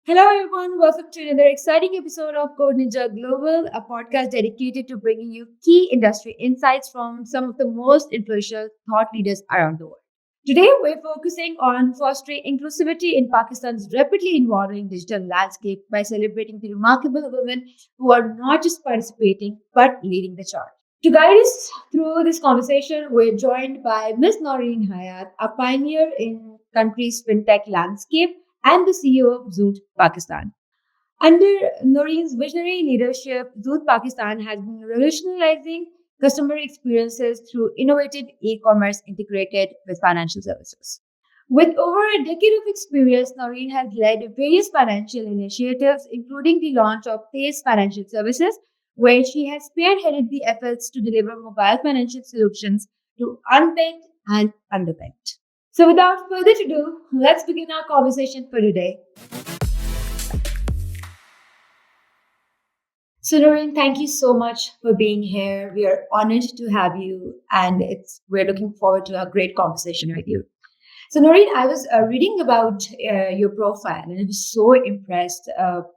Hello, everyone. Welcome to another exciting episode of Code Ninja Global, a podcast dedicated to bringing you key industry insights from some of the most influential thought leaders around the world. Today, we're focusing on fostering inclusivity in Pakistan's rapidly evolving digital landscape by celebrating the remarkable women who are not just participating but leading the charge. To guide us through this conversation, we're joined by Ms. Noreen Hayat, a pioneer in country's fintech landscape and the CEO of Zoot Pakistan. Under Noreen's visionary leadership, Zoot Pakistan has been revolutionizing customer experiences through innovative e-commerce integrated with financial services. With over a decade of experience, Noreen has led various financial initiatives, including the launch of Pace Financial Services, where she has spearheaded the efforts to deliver mobile financial solutions to unbanked and underbanked. So, without further ado, let's begin our conversation for today. So, Noreen, thank you so much for being here. We are honored to have you, and we're looking forward to a great conversation with you. So, Noreen, I was reading about your profile, and I was so impressed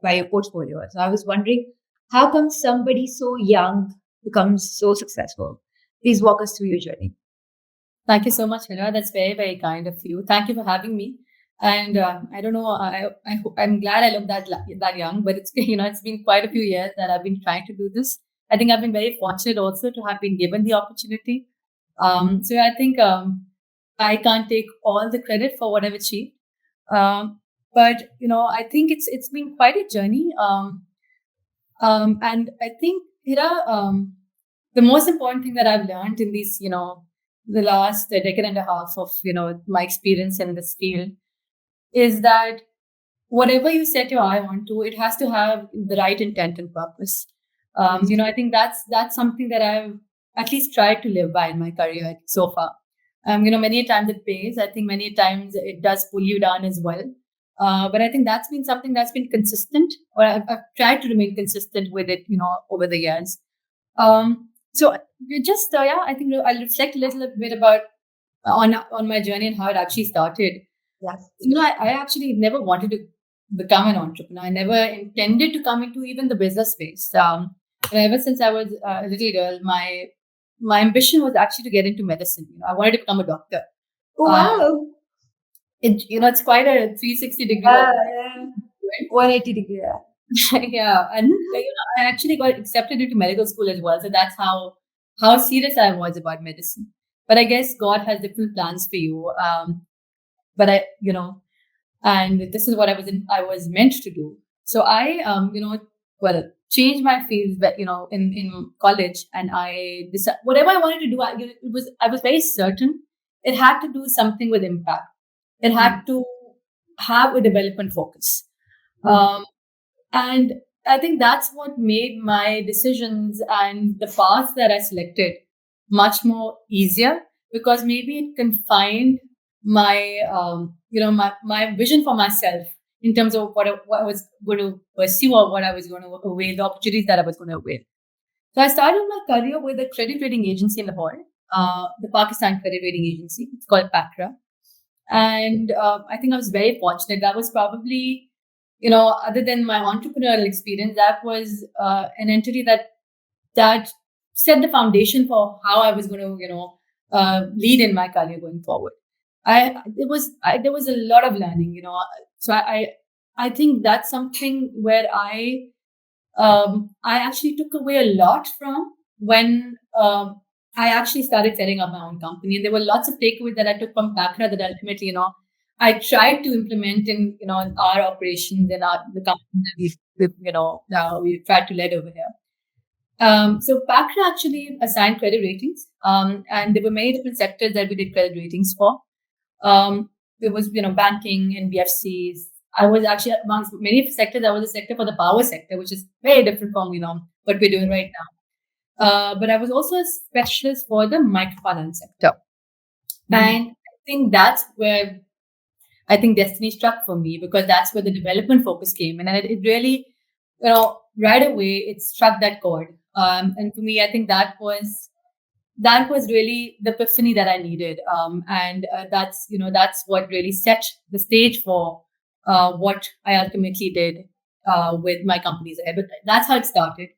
by your portfolio. So, I was wondering, how come somebody so young becomes so successful? Please walk us through your journey. Thank you so much, Hila. That's very, very kind of you. Thank you for having me. And I don't know, I'm glad I look that young, but it's it's been quite a few years that I've been trying to do this. I think I've been very fortunate also to have been given the opportunity. I think I can't take all the credit for what I've achieved, but I think it's been quite a journey. And I think the most important thing that I've learned in these the last decade and a half of my experience in this field is that whatever you set your eye onto, it has to have the right intent and purpose. I think that's something that I've at least tried to live by in my career so far. Many a times it pays. I think many a times it does pull you down as well. But I think that's been something that's been consistent, or I've tried to remain consistent with it, over the years. So just I think I'll reflect a little bit about on my journey and how it actually started. Yes. I actually never wanted to become an entrepreneur. I never intended to come into even the business space. And ever since I was a little girl, my ambition was actually to get into medicine. I wanted to become a doctor. Oh, wow. It's quite a 360 degree. Yeah. 180 degree. Yeah, and I actually got accepted into medical school as well. So that's how serious I was about medicine. But I guess God has different plans for you. But and this is what I was meant to do. So I changed my fields, but in college, and I decided whatever I wanted to do. I was very certain it had to do something with impact. It had to have a development focus. And I think that's what made my decisions and the path that I selected much more easier, because maybe it confined my my vision for myself in terms of what I was going to pursue, or what I was going to avail, the opportunities that I was going to avail. So I started my career with a credit rating agency in Lahore, the Pakistan Credit Rating Agency. It's called PACRA. And I think I was very fortunate. That was probably, other than my entrepreneurial experience, that was an entity that set the foundation for how I was going to, lead in my career going forward. There was a lot of learning, So I think that's something where I actually took away a lot from when I actually started setting up my own company. And there were lots of takeaways that I took from PACRA that ultimately, I tried to implement in, in our operations and the company that we tried to lead over here. So PACRA actually assigned credit ratings, and there were many different sectors that we did credit ratings for. There was, banking and BFCs. I was actually amongst many sectors. I was a sector for the power sector, which is very different from, what we're doing right now. But I was also a specialist for the microfinance sector. And I think that's where I think destiny struck for me, because that's where the development focus came in. And it really, right away, it struck that chord. And for me, I think that was really the epiphany that I needed. And that's what really set the stage for what I ultimately did with my companies ahead. But that's how it started.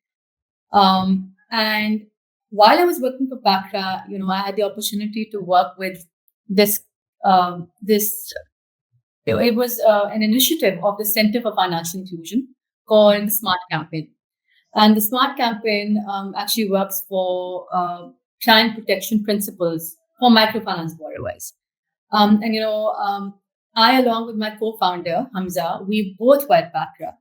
And while I was working for Pakra, I had the opportunity to work with this this it was an initiative of the Center for Financial Inclusion called the Smart Campaign. And the Smart Campaign actually works for client protection principles for microfinance borrowers. I, along with my co-founder Hamza, we both were at Pakra,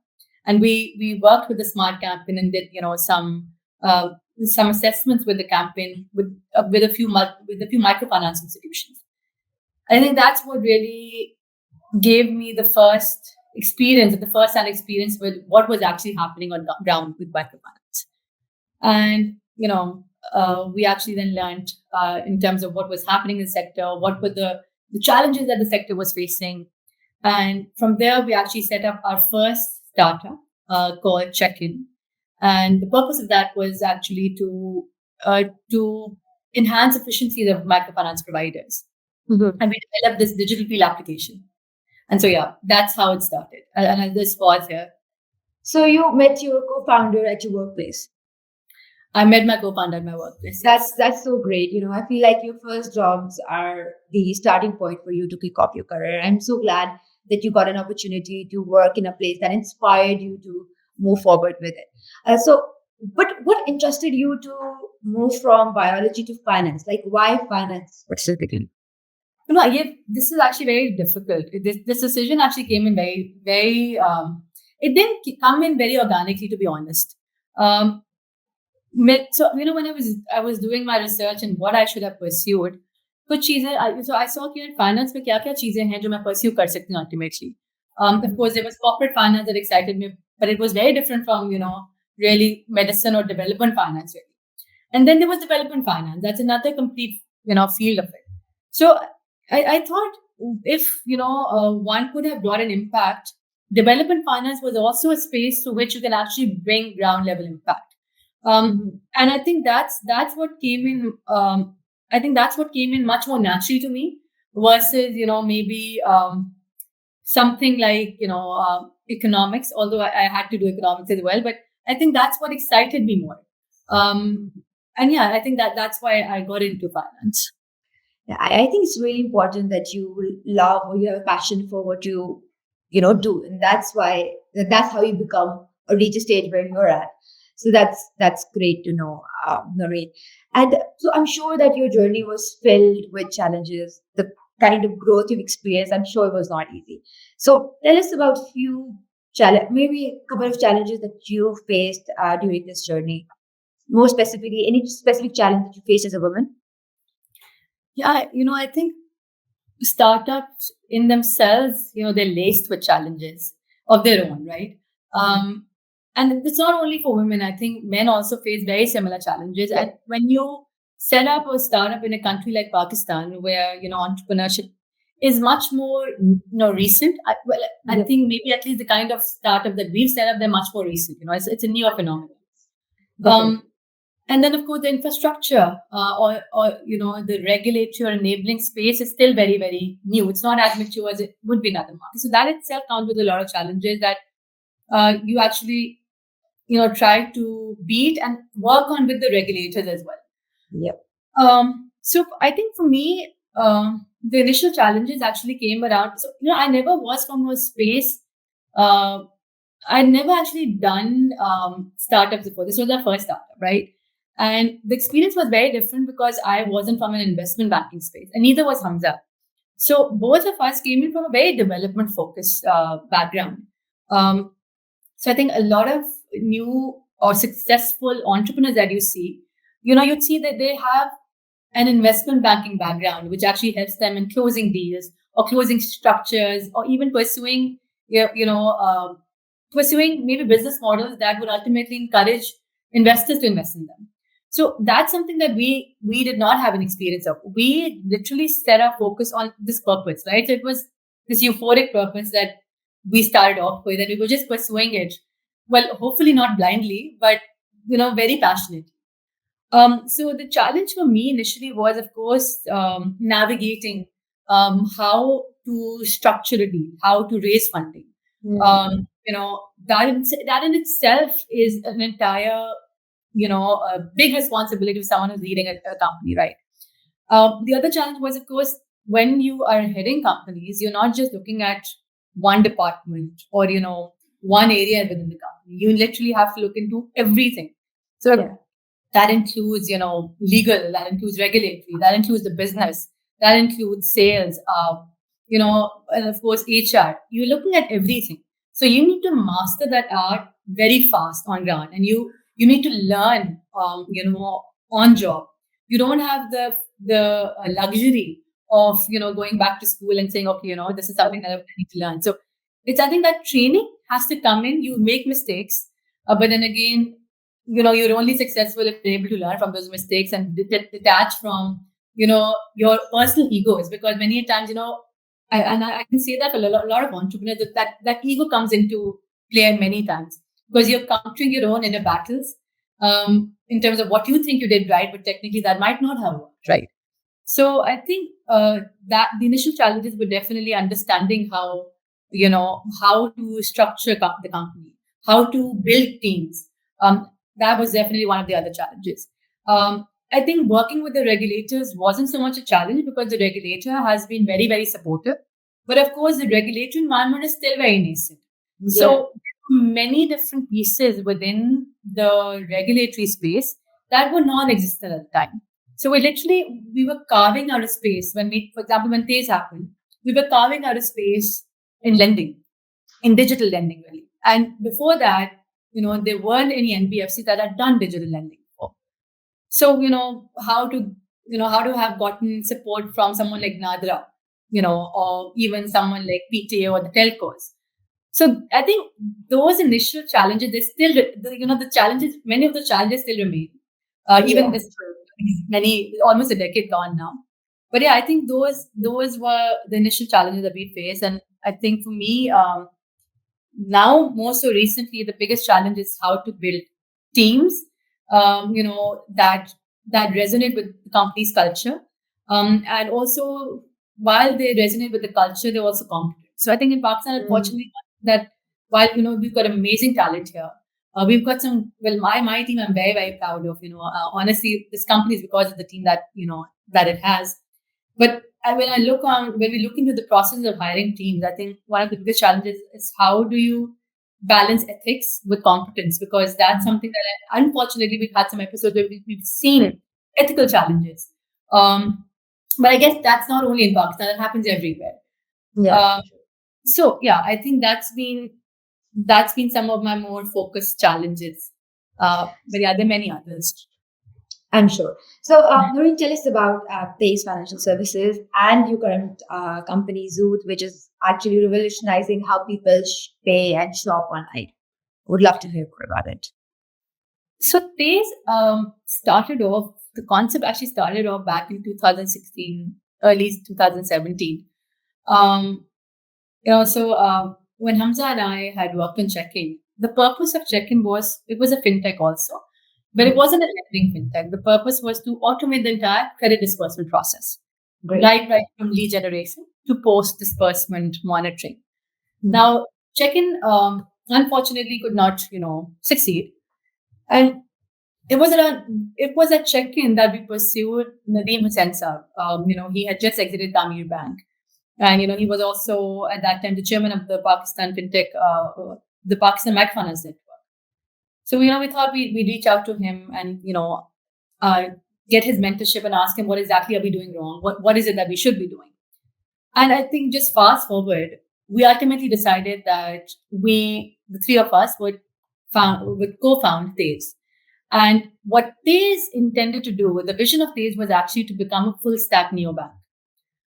and we worked with the Smart Campaign and did some assessments with the campaign with a few microfinance institutions. I think that's what really gave me the first-hand experience with what was actually happening on the ground with microfinance. And we actually then learned in terms of what was happening in the sector, what were the challenges that the sector was facing, and from there we actually set up our first startup called Check-in. And the purpose of that was actually to enhance efficiencies of microfinance providers. Mhm. And we developed this digital field application. And so, yeah, that's how it started. And I'll just pause here. So you met your co-founder at your workplace. I met my co-founder at my workplace. That's so great. I feel like your first jobs are the starting point for you to kick off your career. I'm so glad that you got an opportunity to work in a place that inspired you to move forward with it. But what interested you to move from biology to finance? Like, why finance specifically? This is actually very difficult. This decision actually came in very, very. It didn't come in very organically, to be honest. So when I was doing my research and what I should have pursued, कुछ चीजें so I saw कि finance में क्या-क्या चीजें हैं जो मैं pursue कर सकती हूँ ultimately. Of course, there was corporate finance that excited me, but it was very different from really medicine or development finance really. And then there was development finance. That's another complete field of it. So I thought if one could have brought an impact, development finance was also a space through which you can actually bring ground level impact. And I think that's what came in. I think that's what came in much more naturally to me versus maybe something like economics. Although I had to do economics as well, but I think that's what excited me more. And yeah, I think that's why I got into finance. Yeah, I think it's really important that you love or you have a passion for what you do, and that's how you become or reach a stage where you're at. So that's great to know, Noreen. And so I'm sure that your journey was filled with challenges. The kind of growth you've experienced, I'm sure it was not easy. So tell us about a few maybe a couple of challenges that you faced during this journey. More specifically, any specific challenge that you faced as a woman? Yeah, I think startups in themselves, they're laced with challenges of their own, right? And it's not only for women. I think men also face very similar challenges. Yeah. And when you set up a startup in a country like Pakistan, where entrepreneurship is much more recent. I Yeah. think maybe at least the kind of startup that we've set up, they're much more recent. It's a newer phenomenon. Definitely. And then, of course, the infrastructure or the regulatory or enabling space is still very, very new. It's not as mature as it would be in other markets. So that itself comes with a lot of challenges that you actually try to beat and work on with the regulators as well. Yep. So I think for me, the initial challenges actually came around. So I never was from a space. I'd never actually done startups before. This was our first startup, right? And the experience was very different because I wasn't from an investment banking space, and neither was Hamza. So both of us came in from a very development focused background. So I think a lot of new or successful entrepreneurs that you see, you'd see that they have an investment banking background, which actually helps them in closing deals or closing structures or even pursuing, pursuing maybe business models that would ultimately encourage investors to invest in them. So that's something that we did not have an experience of. We literally set our focus on this purpose, right? So it was this euphoric purpose that we started off with, and we were just pursuing it. Well, hopefully not blindly, but very passionate. So the challenge for me initially was, of course, navigating how to structure a deal, how to raise funding. That in itself is an entire, a big responsibility of someone who's leading a company, right? The other challenge was, of course, when you are heading companies, you're not just looking at one department or, one area within the company. You literally have to look into everything. So that includes, legal, that includes regulatory, that includes the business, that includes sales, and of course, HR. You're looking at everything. So you need to master that art very fast on ground, and you need to learn, on job. You don't have the luxury of going back to school and saying, okay, this is something that I need to learn. So it's, I think that training has to come in. You make mistakes, but then again, you're only successful if you're able to learn from those mistakes and detach from your personal egos, because many times I can say that for a lot of entrepreneurs that ego comes into play many times, because you're countering your own inner battles, in terms of what you think you did right, but technically that might not have worked right. So I think that the initial challenges were definitely understanding how to structure the company, how to build teams. That was definitely one of the other challenges. I think working with the regulators wasn't so much a challenge, because the regulator has been very, very supportive. But of course, the regulatory environment is still very nascent. So many different pieces within the regulatory space that were non-existent at the time. So we were carving out a space for example, when TAZE happened, we were carving out a space in lending, in digital lending, really. And before that, there weren't any NBFC that had done digital lending before. So, how to have gotten support from someone like Nadra, or even someone like PTA or the telcos. So I think those initial challenges, they still, the challenges, many of the challenges still remain. Even this almost a decade gone now. But yeah, I think those were the initial challenges that we faced. And I think for me, now more so recently, the biggest challenge is how to build teams, that resonate with the company's culture. And also, while they resonate with the culture, they're also competent. So I think in Pakistan, unfortunately, that while we've got amazing talent here, we've got some. Well, my team, I'm very, very proud of. Honestly, this company is because of the team that that it has. But when we look into the process of hiring teams, I think one of the biggest challenges is how do you balance ethics with competence, because that's something that unfortunately we've had some episodes where we've seen ethical challenges. But I guess that's not only in Pakistan; it happens everywhere. So yeah, I think that's been some of my more focused challenges. But yeah, there are many others. I'm sure. So, Noreen, tell us about TAZE Financial Services and your current company, Zoot, which is actually revolutionizing how people pay and shop online. Would love to hear more about it. So, TAZE the concept actually started off back in 2016, early 2017. When Hamza and I had worked on Check-in, the purpose of Check-in it was a fintech also. But it wasn't a lending fintech. The purpose was to automate the entire credit disbursement process. Right from lead generation to post disbursement monitoring. Now, Check-in unfortunately could not, succeed. And it was at Check-in that we pursued Nadeem Hussain Saab. He had just exited Tamir Bank. And, he was also at that time the chairman of the Pakistan fintech, the Pakistan Microfinance Network. So, we thought we'd reach out to him and, get his mentorship and ask him what exactly are we doing wrong? What is it that we should be doing? And I think just fast forward, we ultimately decided that the three of us would co-found TAZE. And what TAZE intended to do, the vision of TAZE was actually to become a full stack neobank.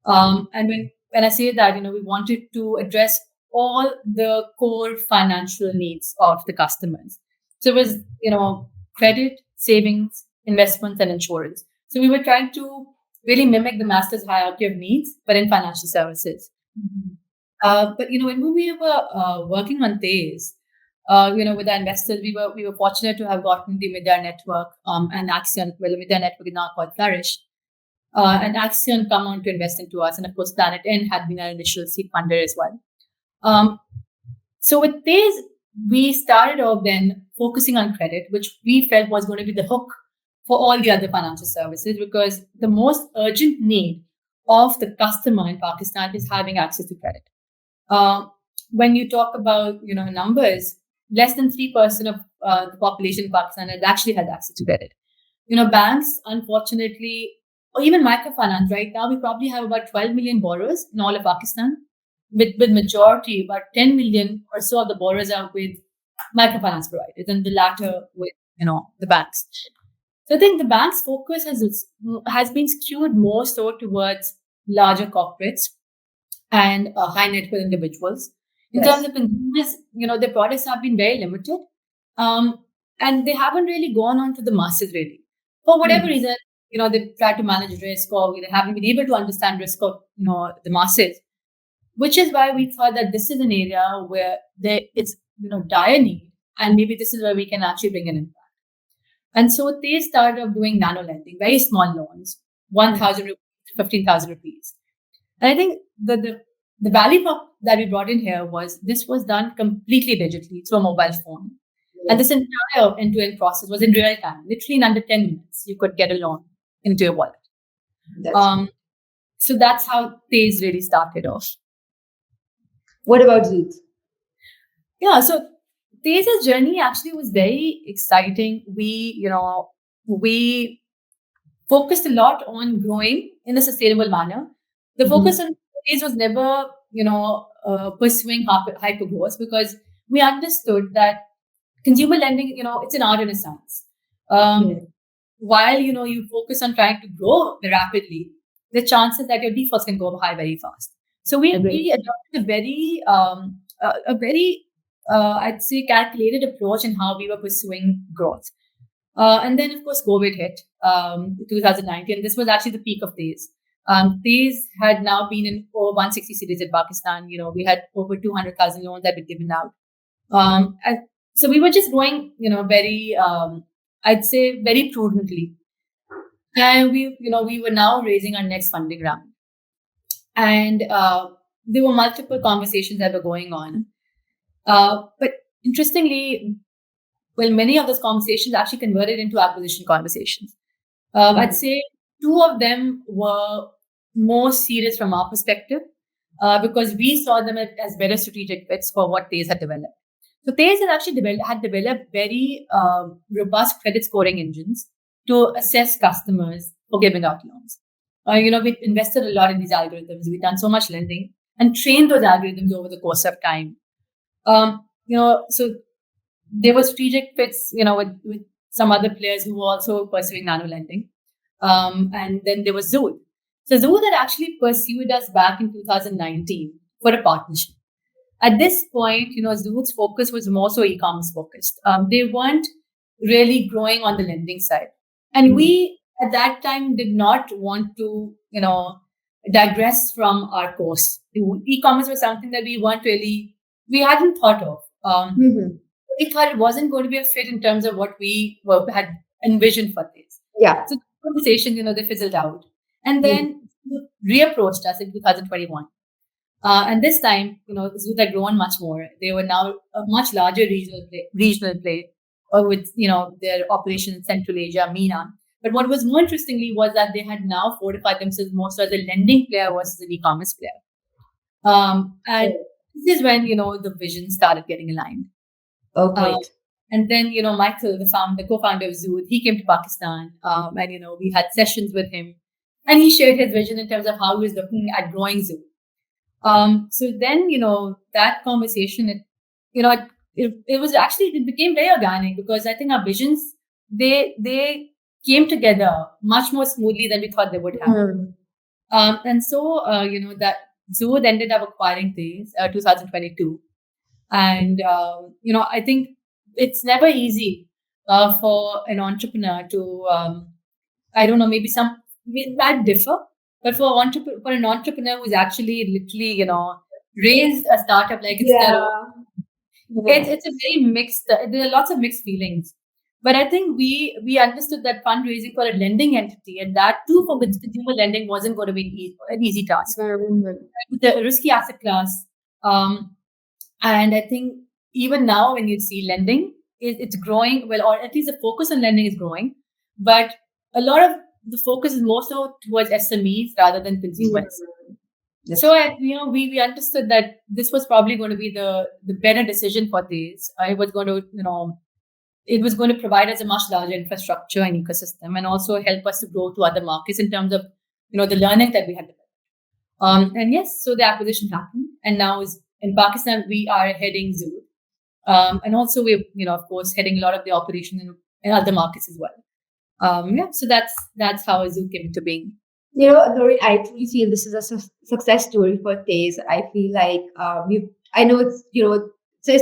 And when I say that, we wanted to address all the core financial needs of the customers. So it was, credit, savings, investments, and insurance. So we were trying to really mimic the master's hierarchy of needs, but in financial services. But when we were working on TAZE, with our investors, we were fortunate to have gotten the Midya network and Axion. Well, the Midya network is now called Flourish. And Axion come on to invest into us. And of course, Planet N had been our initial seed funder as well. So with Tez, we started off then focusing on credit, which we felt was going to be the hook for all the other financial services, because the most urgent need of the customer in Pakistan is having access to credit. Uh, when you talk about numbers, less than 3% of the population in Pakistan actually has access to credit. Banks, unfortunately, or even microfinance, right now we probably have about 12 million borrowers in all of Pakistan, with majority, about 10 million or so of the borrowers are with microfinance providers, and the latter with the banks. So I think the bank's focus has been skewed more so towards larger corporates and high net worth individuals. In Yes. terms of consumers, their products have been very limited, and they haven't really gone on to the masses really. For whatever reason, they try to manage risk, or they haven't been able to understand risk of the masses, which is why we thought that this is an area where it's dire need, and maybe this is where we can actually bring an impact. And so they started off doing nano lending, very small loans, 1,000 rupees to 15,000 rupees. And I think the value prop that we brought in here was this was done completely digitally through a mobile phone. And this entire end-to-end process was in real time, literally in under 10 minutes, you could get a loan into your wallet. So that's how Tez really started off. What about Zoot? Yeah, so Tez's journey actually was very exciting. We focused a lot on growing in a sustainable manner. The focus on Tez was never, pursuing hyper growth, because we understood that consumer lending, it's an art and a science. While you focus on trying to grow rapidly, the chances that your defaults can go high very fast. So we adopted a very I'd say calculated approach in how we were pursuing growth. And then of course COVID hit 2019, and this was actually the peak of Tez. Tez had now been in over 160 cities in Pakistan. We had over 200,000 loans that were given out. And so we were just growing, very, I'd say very prudently. And we were now raising our next funding round. And there were multiple conversations that were going on. But interestingly, well, many of those conversations actually converted into acquisition conversations. I'd say two of them were more serious from our perspective, because we saw them as better strategic fits for what Tez had developed. So Tez had actually developed very robust credit scoring engines to assess customers for giving out loans. We invested a lot in these algorithms. We've done so much lending and trained those algorithms over the course of time. So there were strategic fits, with some other players who were also pursuing nano lending. And then there was Zoot. So Zoot had actually pursued us back in 2019 for a partnership. At this point, Zoot's focus was more so e-commerce focused. They weren't really growing on the lending side. And we, at that time, did not want to, digress from our course. E-commerce was something that we hadn't thought of. We thought it wasn't going to be a fit in terms of what we had envisioned for this. Yeah. So the conversation, they fizzled out. And then reapproached us in 2021. And this time, Zoot had grown much more. They were now a much larger regional play, with their operation in Central Asia, MENA. But what was more interestingly was that they had now fortified themselves more so as a lending player versus an e-commerce player. And this is when the vision started getting aligned. Oh, great. And then Michael, the co-founder of Zoot, he came to Pakistan, and we had sessions with him, and he shared his vision in terms of how he was looking at growing Zoot. So then, that conversation, it became very organic, because I think our visions, they came together much more smoothly than we thought they would have. And so, that Zoot ended up acquiring Tez 2022. And, I think it's never easy for an entrepreneur to, I don't know, maybe we might differ. But for an entrepreneur who's actually literally, raised a startup like it's their own, it's a very mixed. There are lots of mixed feelings. But I think we understood that fundraising for a lending entity, and that too for consumer lending, wasn't going to be an easy task. With the risky asset class, um, and I think even now when you see lending, it's growing well, or at least the focus on lending is growing, but a lot of the focus is more so towards SMEs rather than consumers. Yes. So we understood that this was probably going to be the better decision for this. It was going to provide us a much larger infrastructure and ecosystem, and also help us to grow to other markets in terms of the learning that we had developed. And yes, so the acquisition happened, and now is in Pakistan we are heading Zoom, and also we're of course heading a lot of the operation in other markets as well. So that's how Zoom came into being. Doreen, I truly feel this is a success story for Taze. I feel like I know it's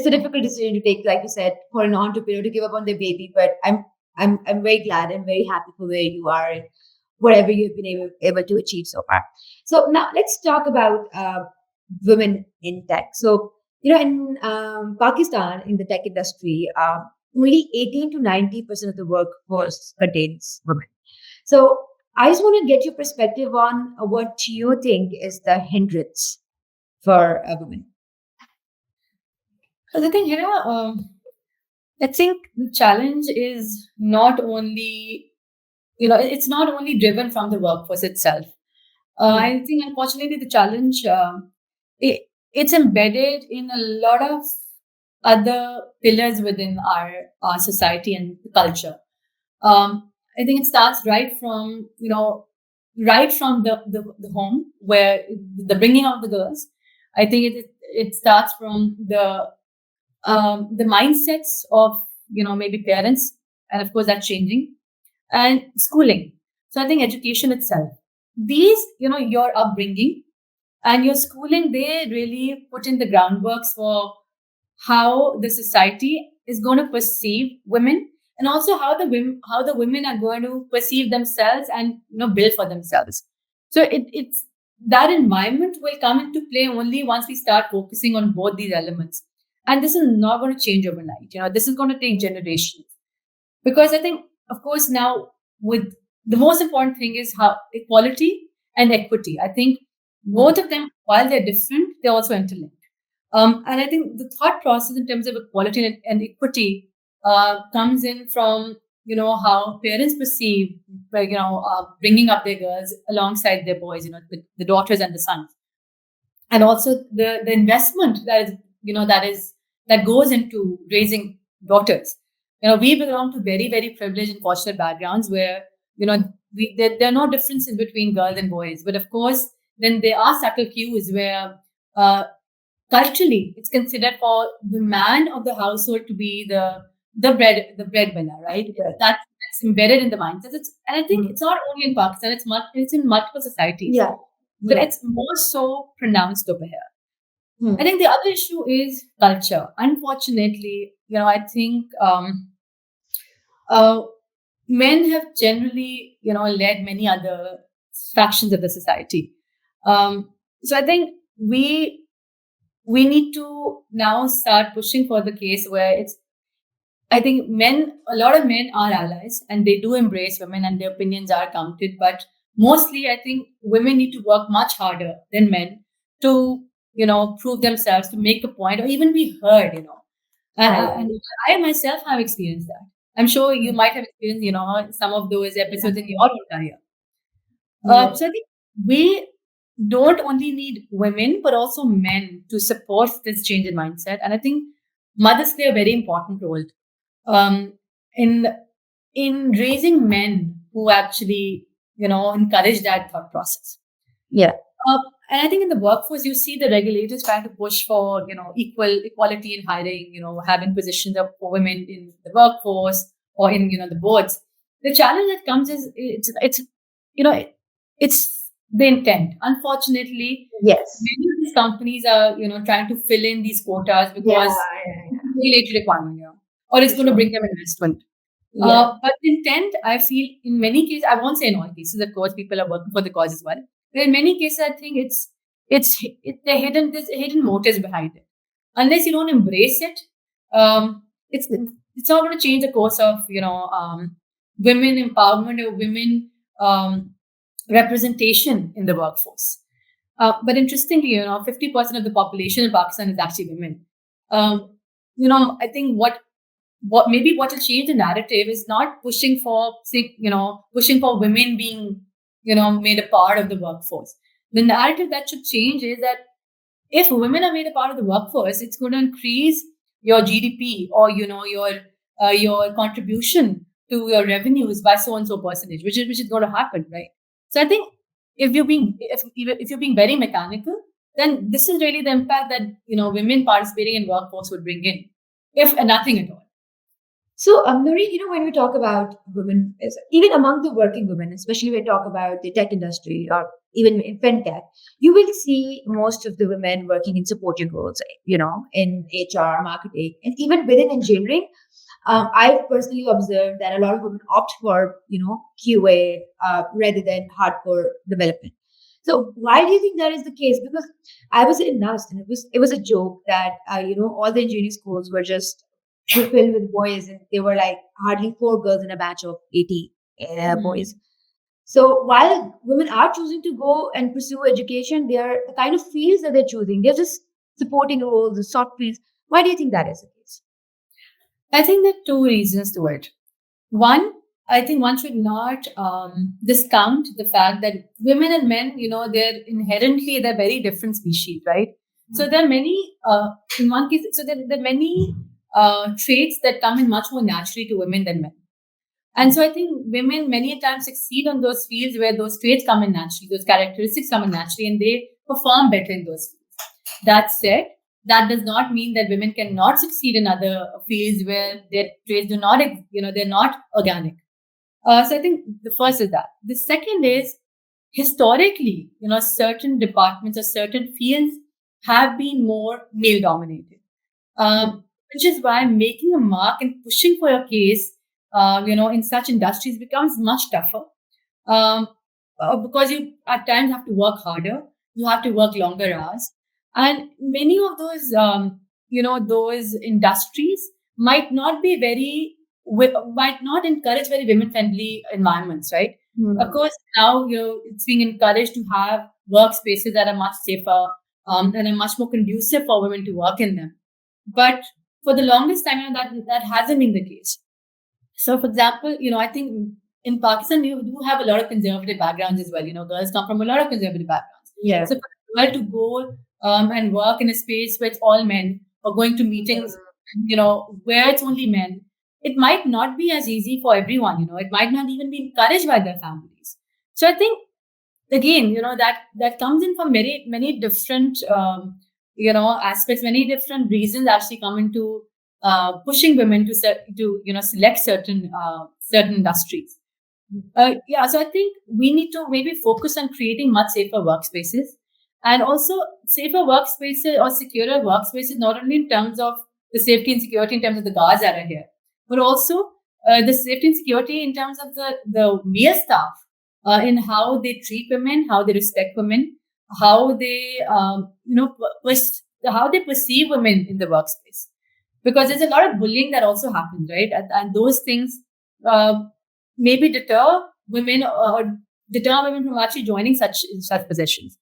a difficult decision to take, like you said, for an entrepreneur to give up on their baby. But I'm very glad and very happy for where you are and whatever you've been able to achieve so far. So now let's talk about women in tech. So in Pakistan, in the tech industry, only 18 to 90% of the workforce contains women. So I just want to get your perspective on what you think is the hindrance for a woman. So the thing, I think the challenge is not only, it's not only driven from the workforce itself. I think, unfortunately, the challenge, it's embedded in a lot of other pillars within our society and culture. I think it starts right from the home, where the bringing of the girls. I think it starts from the mindsets of maybe parents, and of course that's changing, and schooling. So I think education itself, these your upbringing and your schooling, they really put in the groundworks for how the society is going to perceive women, and also how the women are going to perceive themselves and build for themselves. So it's that environment will come into play only once we start focusing on both these elements, and this is not going to change overnight. This is going to take generations, because I think, of course, now with the most important thing is how equality and equity. I think both of them, while they're different, they're also interlinked. And I think the thought process in terms of equality and equity comes in from how parents perceive, bringing up their girls alongside their boys, the daughters and the sons, and also the investment that goes into raising daughters. We belong to very, very privileged and fortunate backgrounds where there are no differences between girls and boys, but of course then there are subtle cues where uh, culturally it's considered for the man of the household to be the breadwinner, right? That's embedded in the mindset. And I think it's not only in Pakistan; it's in multiple societies. Yeah. But it's more so pronounced over here. I think the other issue is culture. Unfortunately, I think men have generally, led many other factions of the society. So I think we need to now start pushing for the case where I think a lot of men are allies and they do embrace women and their opinions are counted. But mostly, I think women need to work much harder than men to, prove themselves, to make a point, or even be heard. And I myself have experienced that. I'm sure you might have experienced, some of those episodes in your own career. So I think we don't only need women, but also men to support this change in mindset. And I think mothers play a very important role um, in in raising men who actually encourage that thought process. Yeah. And I think in the workforce, you see the regulators trying to push for equality in hiring, having positions for women in the workforce or in the boards. The challenge that comes is it's the intent. Unfortunately, Yes. many of these companies are trying to fill in these quotas because regulatory requirement, or it's going to bring them investment. But intent, I feel, in many cases, I won't say in all cases, of course, people are working for the cause as well. But in many cases, I think there's hidden motives behind it. Unless you don't embrace it, it's not going to change the course of women empowerment or women representation in the workforce. But interestingly, 50% of the population in Pakistan is actually women. I think what maybe what will change the narrative is not pushing for pushing for women being made a part of the workforce. The narrative that should change is that if women are made a part of the workforce, it's going to increase your GDP or your contribution to your revenues by so and so percentage, which is going to happen, right? So I think if you're being very mechanical, then this is really the impact that women participating in workforce would bring in, if nothing at all. So, Nuri, when we talk about women, even among the working women, especially when we talk about the tech industry or even in fintech, you will see most of the women working in supporting roles, in HR, marketing, and even within engineering. I've personally observed that a lot of women opt for, QA rather than hardcore development. So why do you think that is the case? Because I was in NUST and it was a joke that all the engineering schools were filled with boys, and there were like hardly 4 girls in a batch of 80 boys. So while women are choosing to go and pursue education, they are the kind of fields that they're choosing. They're just supporting roles, the soft fields. Why do you think that is the case? I think there are two reasons to it. One, I think one should not discount the fact that women and men, they're very different species, right? So there are many, in one case, so there are many traits that come in much more naturally to women than men. And so I think women many times succeed on those fields where those traits come in naturally, those characteristics come in naturally, and they perform better in those fields. That said, that does not mean that women cannot succeed in other fields where their traits do not, they're not organic. So I think the first is that. The second is historically, certain departments or certain fields have been more male dominated, which is why making a mark and pushing for your case, in such industries becomes much tougher, because you at times have to work harder, you have to work longer hours, and many of those, those industries might not be might not encourage very women friendly environments, right? Of course, now it's being encouraged to have workspaces that are much safer, and are much more conducive for women to work in them. But for the longest time, that hasn't been the case. So, for example, I think in Pakistan you do have a lot of conservative backgrounds as well. Girls come from a lot of conservative backgrounds. Yeah. So for a girl to go and work in a space where it's all men, or going to meetings, where it's only men, it might not be as easy for everyone. It might not even be encouraged by their families. So I think again, that comes in from many many different aspects, many different reasons actually come into pushing women to select certain industries. So I think we need to maybe focus on creating much safer workspaces, and also safer workspaces or securer workspaces, not only in terms of the safety and security in terms of the guards that are here, but also the safety and security in terms of the male staff, in how they treat women, how they respect women, how they how they perceive women in the workspace. Because there's a lot of bullying that also happens, right? And those things maybe deter women from actually joining such positions.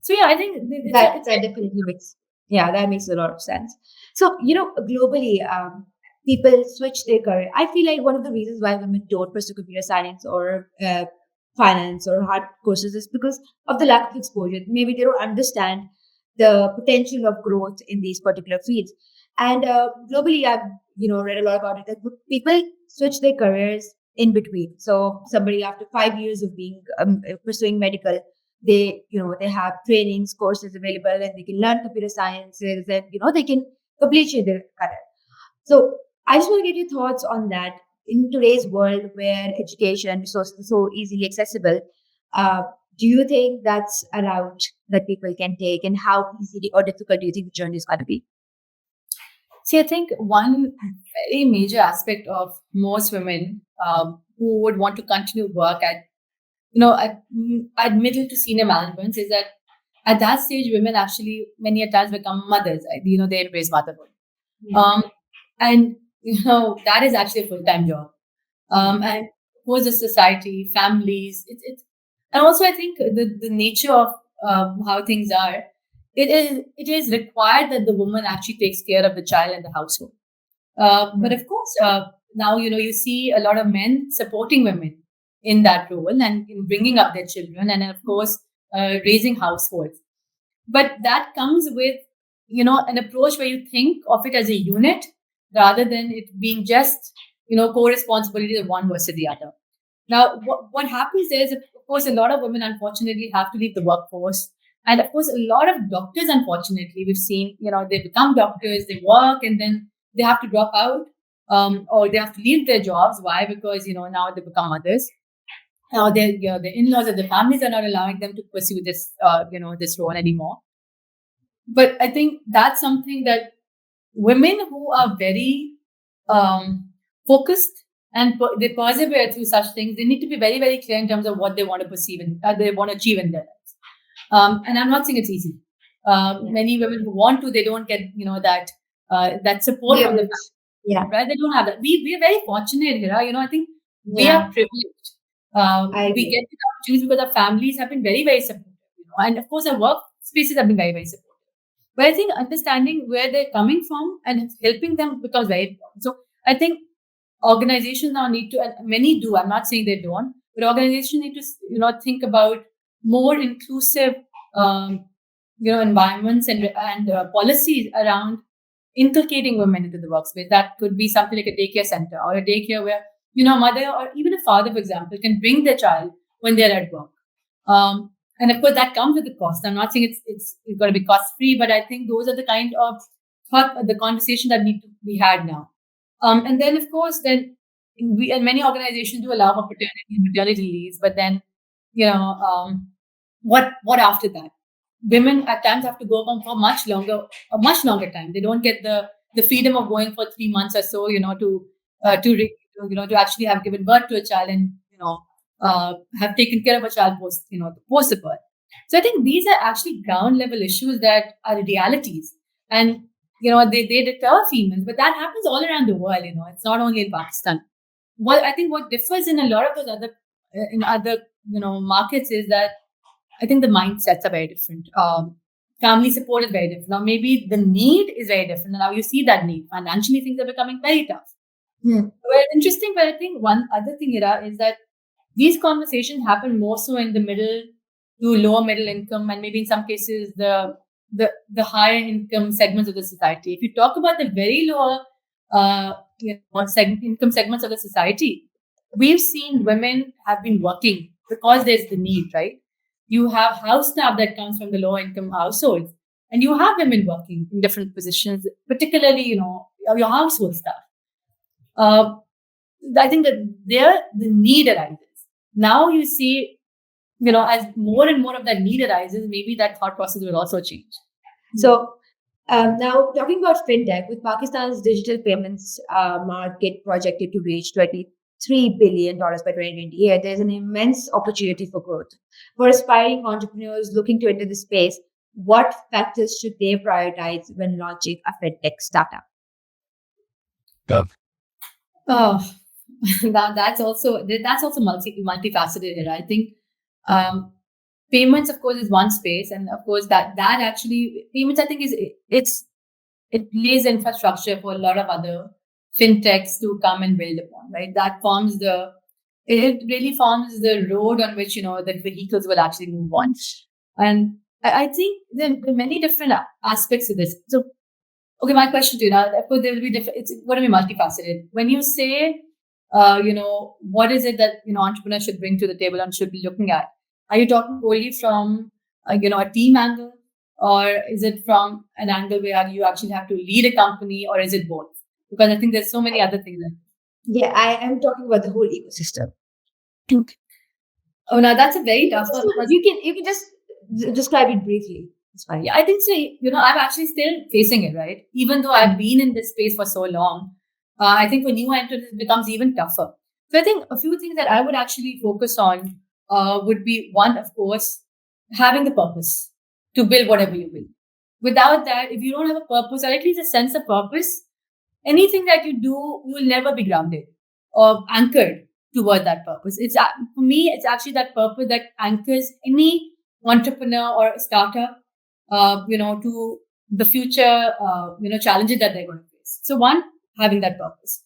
So yeah, I think that definitely makes that makes a lot of sense. So globally, people switch their career. I feel like one of the reasons why women don't pursue computer science or finance or hard courses is because of the lack of exposure. Maybe they don't understand the potential of growth in these particular fields. And globally, I've read a lot about it. That people switch their careers in between. So somebody after 5 years of being pursuing medical, they have trainings, courses available, and they can learn computer sciences, and they can complete their career. So I just want to get your thoughts on that. In today's world where education and resources are so easily accessible, do you think that's a route that people can take, and how easy or difficult do you think the journey is going to be? See, I think one very major aspect of most women who would want to continue work at middle to senior management is that at that stage, women actually many times become mothers. Right? They embrace motherhood. And that is actually a full-time job. And of course, the society, families, and also I think the nature of how things are, it is required that the woman actually takes care of the child and the household. But of course, now you see a lot of men supporting women in that role and in bringing up their children, and of course, raising households. But that comes with an approach where you think of it as a unit rather than it being just co-responsibility of one versus the other. Now, what happens is, of course, a lot of women unfortunately have to leave the workforce. And of course, a lot of doctors, unfortunately, we've seen, they become doctors, they work, and then they have to drop out, or they have to leave their jobs. Why? Because, now they become mothers. Now their in-laws and their families are not allowing them to pursue this role anymore. But I think that's something that women who are very focused and they persevere through such things, they need to be very, very clear in terms of what they want to perceive and they want to achieve in their lives. And I'm not saying it's easy. Many women who want to, they don't get that support from the family. Yeah. Right? They don't have that. We are very fortunate here. I think we Yeah. are privileged. We get the opportunities because our families have been very, very supportive. And of course, our workspaces have been very, very supportive. But I think understanding where they're coming from and helping them becomes very important. So I think organizations now need to, and many do, I'm not saying they don't, but organizations need to, think about more inclusive, environments and policies around inculcating women into the workspace. That could be something like a daycare center or a daycare where, a mother or even a father, for example, can bring their child when they're at work. And of course, that comes with a cost. I'm not saying it's going to be cost free, but I think those are the kind of the conversation that need to be had now. And then, of course, and many organizations do allow for paternity and maternity leaves, but then, what after that? Women at times have to go home for a much longer time. They don't get the freedom of going for 3 months or so, to actually have given birth to a child and have taken care of a child post the birth. So I think these are actually ground level issues that are realities, and they deter females, but that happens all around the world. It's not only in Pakistan. What differs in a lot of those other markets is that I think the mindsets are very different. Family support is very different. Now maybe the need is very different. Now you see that need. Financially, things are becoming very tough. Well, interesting, but I think one other thing, Ira, is that these conversations happen more so in the middle to lower middle income, and maybe in some cases the higher income segments of the society. If you talk about the very lower income segments of the society, we've seen women have been working because there's the need, right? You have house staff that comes from the lower income households, and you have women working in different positions, particularly your household staff. I think that there the need arises. Now you see, as more and more of that need arises, maybe that thought process will also change. So now talking about fintech, with Pakistan's digital payments market projected to reach $23 billion by 2028, there's an immense opportunity for growth. For aspiring entrepreneurs looking to enter the space, what factors should they prioritize when launching a fintech startup? Oh, that's also multifaceted here. I think payments, of course, is one space, and of course that actually payments, I think, it lays infrastructure for a lot of other fintechs to come and build upon. Right, it really forms the road on which the vehicles will actually move on. And I think there are many different aspects to this. So, okay, my question to you now, of course, there will be different. It's going to be multifaceted. When you say, what is it that entrepreneurs should bring to the table and should be looking at? Are you talking only from a team angle, or is it from an angle where you actually have to lead a company, or is it both? Because I think there's so many other things. Yeah, I am talking about the whole ecosystem. Oh, now that's a very tough one. You can just describe it briefly. It's fine. Yeah, I think so. I'm actually still facing it, right? Even though I've been in this space for so long, I think for new entrants it becomes even tougher. So I think a few things that I would actually focus on would be one, of course, having the purpose to build whatever you build. Without that, if you don't have a purpose or at least a sense of purpose, anything that you do, you will never be grounded or anchored toward that purpose. For me, it's actually that purpose that anchors any entrepreneur or startup, to the future, challenges that they're going to face. So one, having that purpose.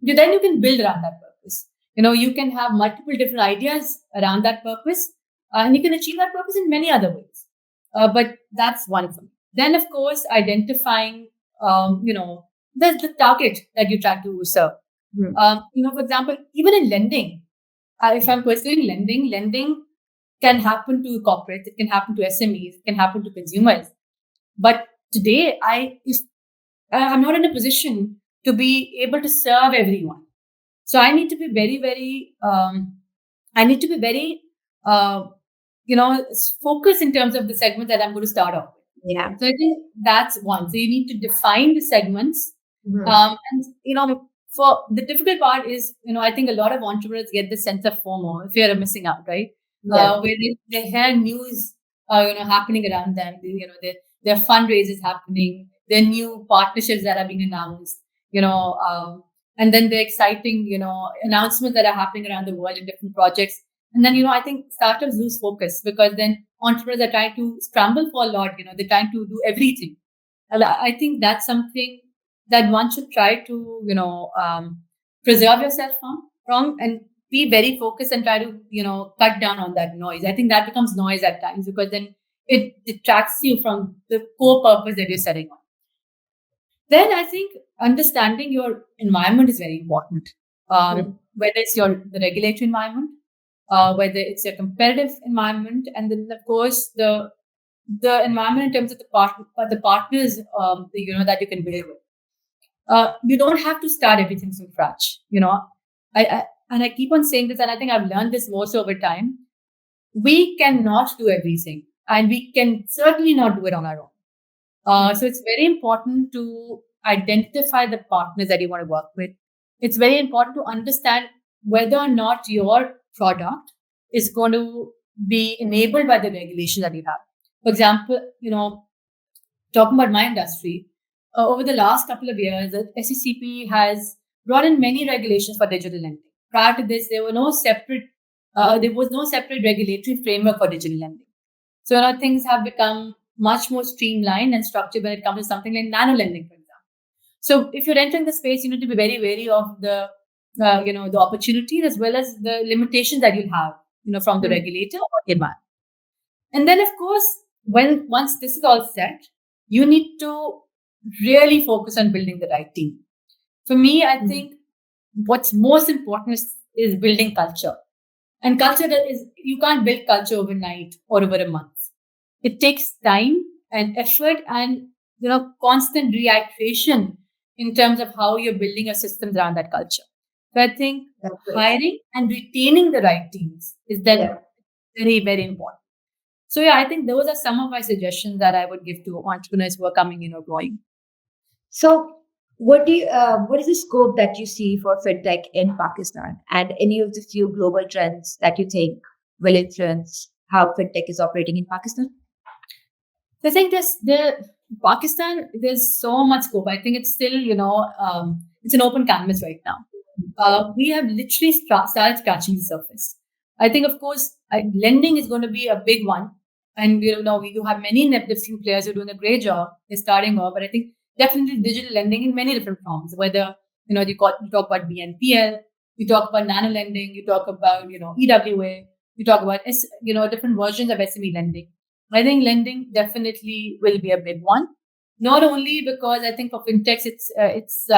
Then you can build around that purpose. You can have multiple different ideas around that purpose, and you can achieve that purpose in many other ways. But that's one for me. Then, of course, identifying, the target that you try to serve. For example, even in lending, if I'm pursuing lending can happen to corporates, it can happen to SMEs, it can happen to consumers. But today, I'm not in a position to be able to serve everyone. So I need to be very, very, focused in terms of the segment that I'm going to start off with. Yeah. So I think that's one. So you need to define the segments. For the difficult part is, I think a lot of entrepreneurs get this sense of FOMO, fear of missing out, right? Yeah. Where they hear news, happening around them. Their fundraisers happening, their new partnerships that are being announced, and then the exciting, announcements that are happening around the world in different projects. And then, I think startups lose focus because then entrepreneurs are trying to scramble for a lot, they're trying to do everything. And I think that's something that one should try to, preserve yourself from and be very focused and try to, cut down on that noise. I think that becomes noise at times because then it detracts you from the core purpose that you're setting on. Then I think understanding your environment is very important. Whether it's the regulatory environment, whether it's a competitive environment, and then of course the environment in terms of the partners, that you can build with. You don't have to start everything from scratch. I keep on saying this, and I think I've learned this most over time. We cannot do everything, and we can certainly not do it on our own. So it's very important to identify the partners that you want to work with. It's very important to understand whether or not your product is going to be enabled by the regulation that you have. For example, talking about my industry, over the last couple of years, the SECP has brought in many regulations for digital lending. Prior to this, there was no separate regulatory framework for digital lending. So things have become much more streamlined and structured when it comes to something like nano lending, for example. So if you're entering the space, you need to be very wary of the opportunities as well as the limitations that you'll have, from the regulator or the environment. And then, of course, once this is all set, you need to really focus on building the right team. For me, I think what's most important is building culture. And culture you can't build culture overnight or over a month. It takes time and effort and constant reiteration in terms of how you're building your systems around that culture. So I think hiring and retaining the right teams is then very, very important. So I think those are some of my suggestions that I would give to entrepreneurs who are coming growing. So what is the scope that you see for fintech in Pakistan, and any of the few global trends that you think will influence how fintech is operating in Pakistan? I think Pakistan, there's so much scope. I think it's still, it's an open canvas right now. We have literally started scratching the surface. I think, of course, lending is going to be a big one. And, we do have many different players who are doing a great job. They're starting off, but I think definitely digital lending in many different forms, whether, you talk about BNPL, you talk about nano lending, you talk about, EWA, you talk about, different versions of SME lending. I think lending definitely will be a big one. Not only because I think for fintechs, it's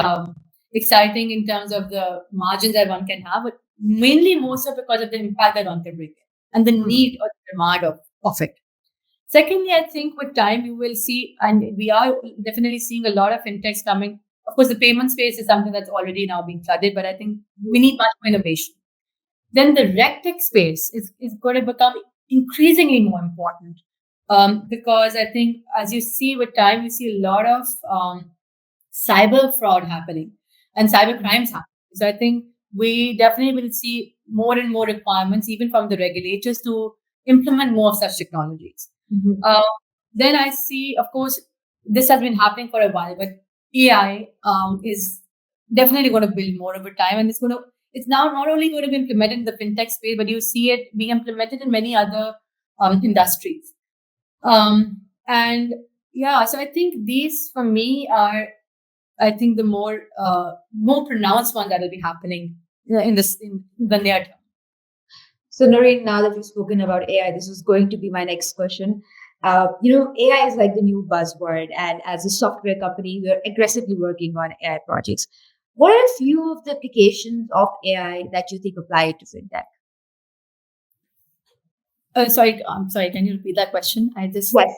exciting in terms of the margins that one can have, but mainly more so because of the impact that one can bring and the need or the demand of it. Secondly, I think with time you will see, and we are definitely seeing a lot of fintechs coming. Of course, the payment space is something that's already now being flooded, but I think we need much more innovation. Then the RegTech space is going to become increasingly more important. Because I think as you see with time, you see a lot of cyber fraud happening and cyber crimes happening. So I think we definitely will see more and more requirements, even from the regulators, to implement more of such technologies. Then I see, of course, this has been happening for a while, but AI is definitely going to build more over time, and it's now not only going to be implemented in the fintech space, but you see it being implemented in many other industries. And yeah, so I think these for me are, I think, the more pronounced one that will be happening in the near term. So, Noreen, now that we've spoken about AI, this is going to be my next question. AI is like the new buzzword, and as a software company, we're aggressively working on AI projects. What are a few of the applications of AI that you think apply to fintech? Sorry. Can you repeat that question? I just Yes.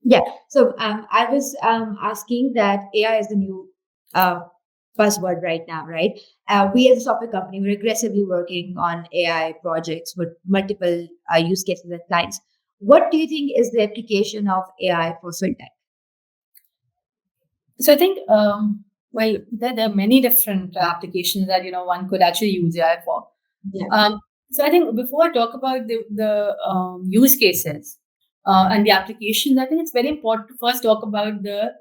Yeah. So I was asking that AI is the new uh, buzzword right now, right? We as a software company, we're aggressively working on AI projects with multiple use cases and clients. What do you think is the application of AI for fintech? So I think, well, there are many different applications that one could actually use AI for. Yeah. So I think before I talk about the use cases and the applications, I think it's very important to first talk about the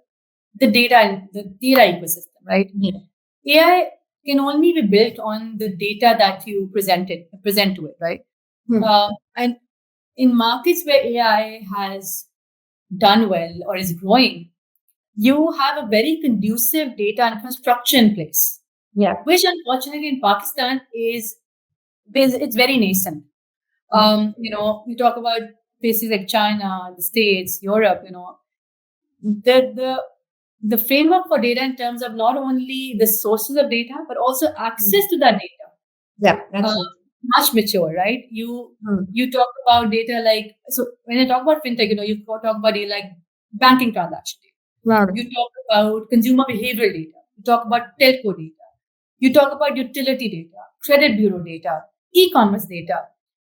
data and the data ecosystem, right? Yeah. AI can only be built on the data that you present to it, right? Hmm. And in markets where AI has done well or is growing, you have a very conducive data infrastructure in place, Yeah. which unfortunately in Pakistan it's very nascent. You talk about places like China, the States, Europe. The framework for data in terms of not only the sources of data but also access to that data, Yeah. That's much mature, right? You talk about data like, so when I talk about fintech, you talk about data like banking transaction data. wow. You talk about consumer behavioral data. You talk about telco data. You talk about utility data, credit bureau data, e-commerce data.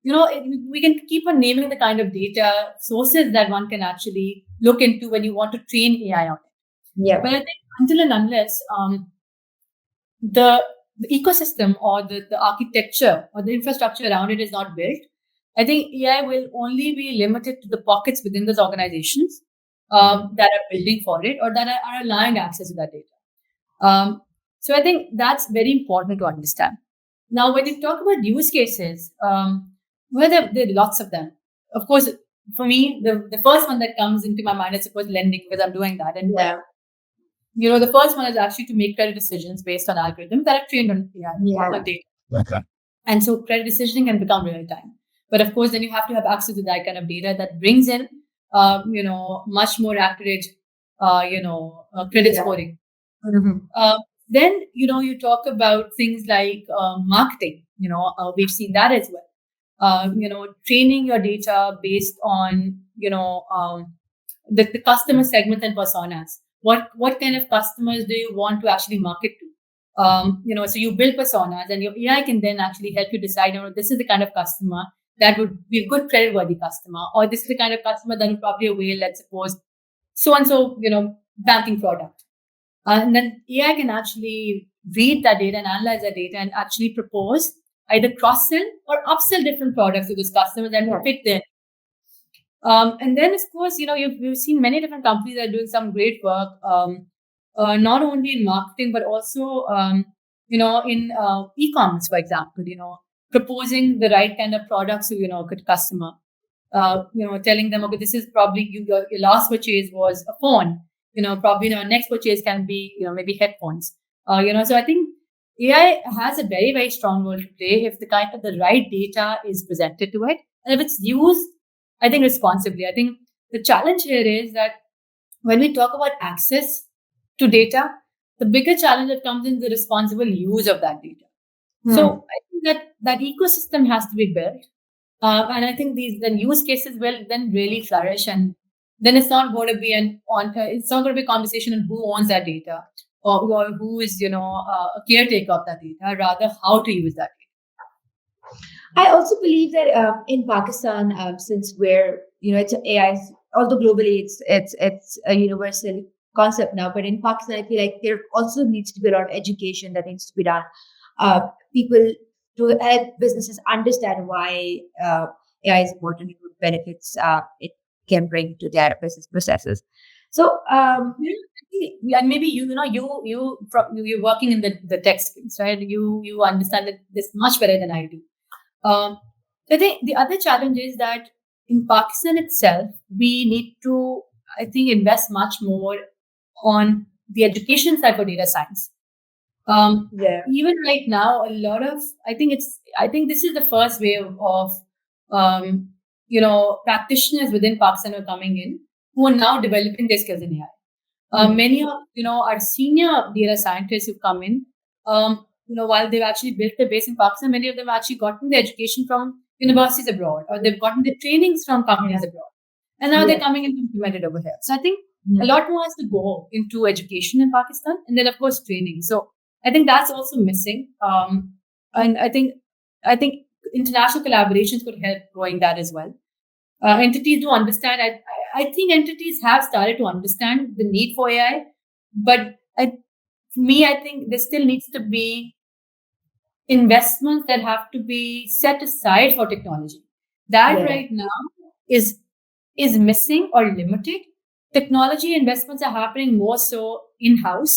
We can keep on naming the kind of data sources that one can actually look into when you want to train AI on it. Yeah. But I think until and unless the ecosystem or the architecture or the infrastructure around it is not built, I think AI will only be limited to the pockets within those organizations that are building for it or that are allowing access to that data. So I think that's very important to understand. Now, when you talk about use cases, there are lots of them. Of course, for me, the first one that comes into my mind is, of course, lending, because I'm doing that. And the first one is actually to make credit decisions based on algorithms that are trained on AI, on data. Okay. And so credit decisioning can become real time. But of course, then you have to have access to that kind of data that brings in, much more accurate, credit scoring. Then, you talk about things like marketing. We've seen that as well. Training your data based on, the customer segments and personas. What kind of customers do you want to actually market to? So you build personas, and your AI can then actually help you decide, this is the kind of customer that would be a good credit-worthy customer, or this is the kind of customer that would probably avail, let's suppose, so and so, banking product. And then AI can actually read that data and analyze that data and actually propose either cross-sell or upsell different products to those customers that will fit their. And then, of course, you've seen many different companies that are doing some great work, not only in marketing, but also, in e-commerce, for example, proposing the right kind of products to, a good customer. Telling them, okay, this is probably your last purchase was a phone. Probably next purchase can be, maybe headphones. So I think AI has a very, very strong role to play if the right data is presented to it, and if it's used, I think, responsibly. I think the challenge here is that when we talk about access to data, the bigger challenge that comes in the responsible use of that data. So I think that ecosystem has to be built. And I think these use cases will then really flourish, and then it's not going to be it's not going to be a conversation on who owns that data or who is a caretaker of that data, rather how to use that data. I also believe that in Pakistan, since we're it's AI, although globally it's a universal concept now, but in Pakistan, I feel like there also needs to be a lot of education that needs to be done. People to help businesses understand why AI is important, what benefits it can bring to their business processes. So, And maybe you're working in the tech skills, right? You understand this much better than I do. Um, I think the other challenge is that in Pakistan itself, we need to, I think, invest much more on the education side for data science. yeah. Even right now, a lot of I think this is the first wave of practitioners within Pakistan are coming in who are now developing their skills in AI. Many of our senior data scientists who come in, while they've actually built their base in Pakistan, many of them have actually gotten their education from universities abroad, or they've gotten their trainings from companies abroad, and now they're Yeah. coming in to implement it over here. So I think a Yeah. lot more has to go into education in Pakistan, and then of course training. So I think that's also missing, and I think international collaborations could help growing that as well. Entities do understand. I think entities have started to understand the need for AI, but for me, I think there still needs to be investments that have to be set aside for technology. That Yeah. right now is is missing or limited. Technology investments are happening more so in house,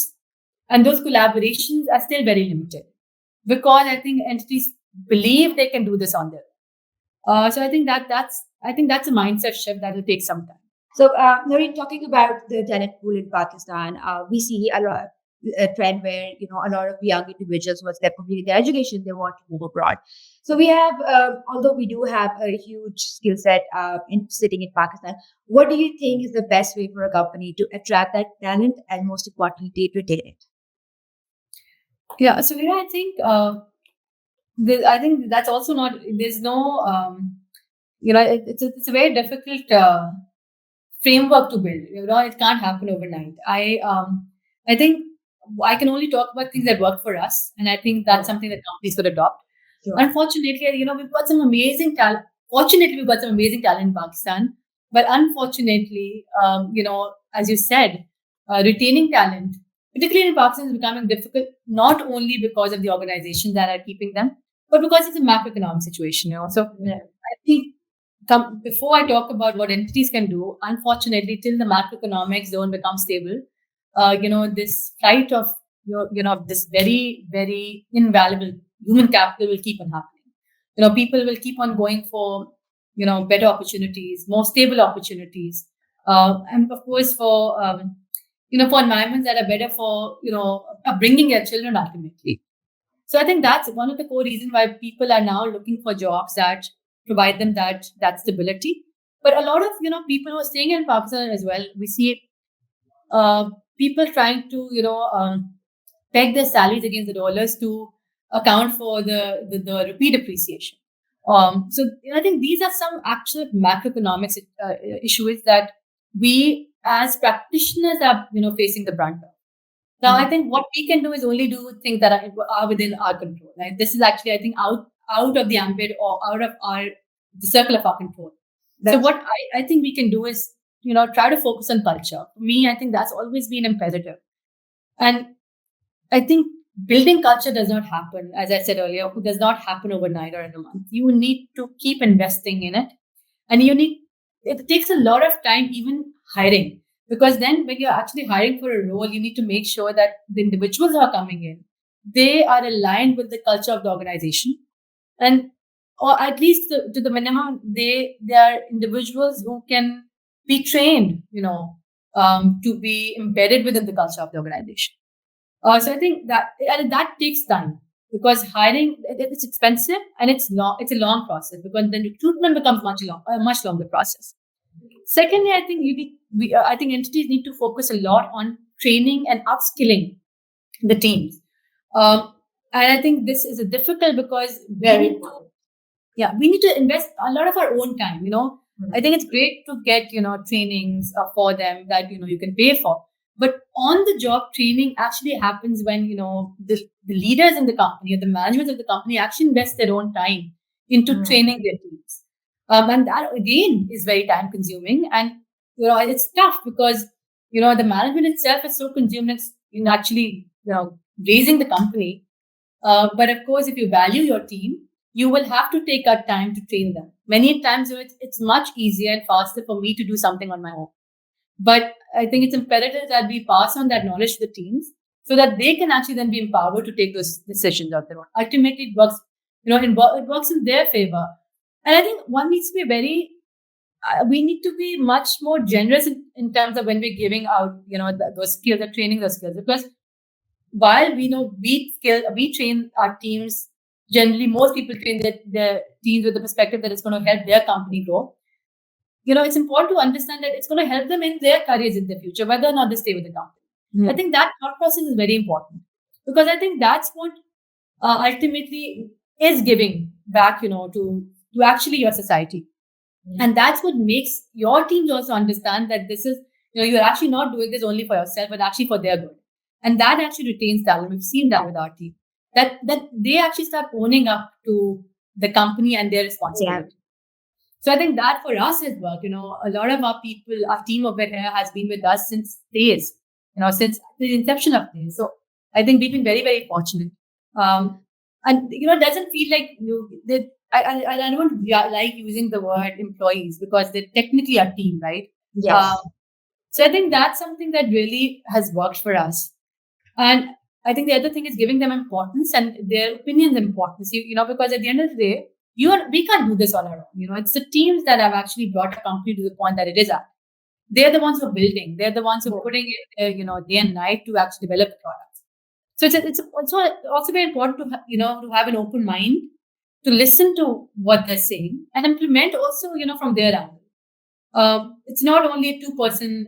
and those collaborations are still very limited because I think entities believe they can do this on their own. So I think that's a mindset shift that will take some time. So, Noreen, talking about the talent pool in Pakistan, we see a trend where a lot of young individuals, once they're completing their education, they want to move abroad. So we have, although we do have a huge skill set in sitting in Pakistan, what do you think is the best way for a company to attract that talent and, most importantly, to retain it? Yeah, so I think that's also not. There's no. It's a very difficult framework to build. It can't happen overnight. I think I can only talk about things that work for us, and I think that's something that companies could adopt. Sure. Unfortunately, we've got some amazing talent. Fortunately, we've got some amazing talent in Pakistan, but unfortunately, as you said, retaining talent, particularly in Pakistan, is becoming difficult. Not only because of the organizations that are keeping them, but because it's a macroeconomic situation. So Yeah. I think before I talk about what entities can do, unfortunately, till the macroeconomic zone becomes stable, this flight of this very, very invaluable human capital will keep on happening. People will keep on going for better opportunities, more stable opportunities, and of course for environments that are better for bringing their children ultimately. So I think that's one of the core reasons why people are now looking for jobs that provide them that stability. But a lot of people who are staying in Pakistan as well, we see uh, people trying to peg their salaries against the dollars to account for the rupee depreciation. So I think these are some actual macroeconomic issues that we as practitioners are facing the brunt of. Now, I think what we can do is only do things that are within our control. Right? This is actually, I think, out of the ambit or out of the circle of our control. So what I think we can do is, try to focus on culture. For me, I think that's always been imperative. And I think building culture does not happen, as I said earlier, does not happen overnight or in a month. You need to keep investing in it. And it takes a lot of time, even hiring. Because then when you're actually hiring for a role, you need to make sure that the individuals who are coming in, they are aligned with the culture of the organization. And or at least to the minimum, they are individuals who can be trained, to be embedded within the culture of the organization. So I think that takes time because hiring it's expensive and it's long. It's a long process because then recruitment becomes much longer process. Secondly, I think I think entities need to focus a lot on training and upskilling the teams. Um, and I think this is a difficult because we need to invest a lot of our own time. I think it's great to get trainings for them that you can pay for, but on the job training actually happens when the leaders in the company or the management of the company actually invest their own time into training their teams, and that again is very time consuming, and it's tough because the management itself is so consumed in actually raising the company. But of course, if you value your team, you will have to take out time to train them. Many times, it's much easier and faster for me to do something on my own. But I think it's imperative that we pass on that knowledge to the teams so that they can actually then be empowered to take those decisions on their own. Ultimately, it works, it works in their favor. And I think one needs to be we need to be much more generous in terms of when we're giving out, those skills or training those skills. Because while we know we train our teams, generally most people train their teams with the perspective that it's going to help their company grow. It's important to understand that it's going to help them in their careers in the future, whether or not they stay with the company. I think that thought process is very important because I think that's what ultimately is giving back, to actually your society. And that's what makes your teams also understand that this is, you're actually not doing this only for yourself, but actually for their good. And that actually retains talent. We've seen that with our team. That they actually start owning up to the company and their responsibility. So I think that for us has worked. A lot of our people, our team over here has been with us since days, since the inception of days. So I think we've been very, very fortunate. And it doesn't feel like I don't like using the word employees because they're technically a team, right? Yes. So I think that's something that really has worked for us. And I think the other thing is giving them importance and their opinions importance. Because at the end of the day, we can't do this on our own. It's the teams that have actually brought a company to the point that it is at. They're the ones who are building. They're the ones who are putting it, day and night to actually develop the products. So it's also very important to have an open mind, to listen to what they're saying and implement also, from their angle. It's not only a two-person,